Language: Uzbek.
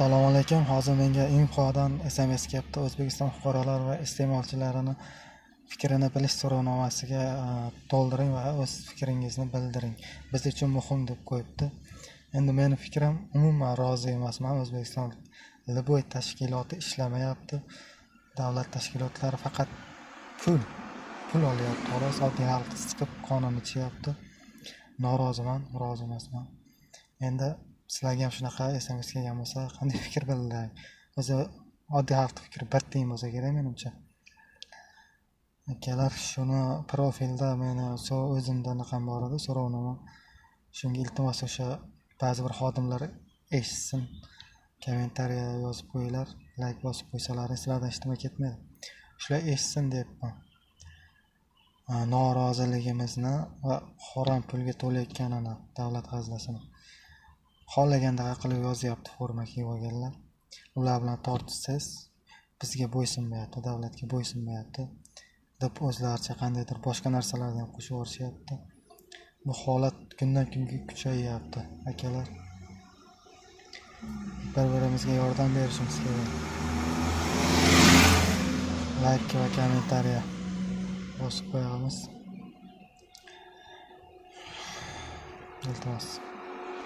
Assalomu alaykum. Hozir menga Infodan SMS kelibdi. O'zbekiston fuqarolari va iste'molchilarining fikrini bilish so'rovnomasiga to'ldiring va o'z fikringizni bildiring. Biz uchun muhim deb qo'yibdi. Endi meni fikrim umuman rozi emasman. O'zbekiston Liboy tashkiloti ishlamayapti. Davlat tashkilotlari faqat pul olyapti. Xolos oddiy xalq siqib qonun ichyapti. Noroziman, rozi emasman. Endi sizlarga ham shunaqa SMS kelgan bo'lsa, qanday fikr bildiring? O'zi oddiy xalq fikri birding bo'lsa kerak menimcha. Akalar, shuni profilda meni o'zimda naqam bor edi, so'rovnoma. Shunga iltimos o'sha ba'zi bir xodimlar eshitsin, kommentariya yozib qo'yinglar, like bosib qo'ysalaring, sizlardan eshitmay ketmaydi. Shular eshitsin deyapman. Noroziligimizni va harom pulga to'layotganini, davlat xazinasini xohlagandaqa qilib yozyapti formaga olganlar. Ular bilan tortishsiz, bizga bo'ysunmayapti, davlatga bo'ysunmayapti deb o'zlaricha qandaydir boshqa narsalarni ham qo'shib yuborishyapti. Bu holat kundan kunga kuchayyapti, akalar. Bir-birimizga yordam berishimiz kerak. Like va kommentariya bosib qo'yamiz. Iltimos.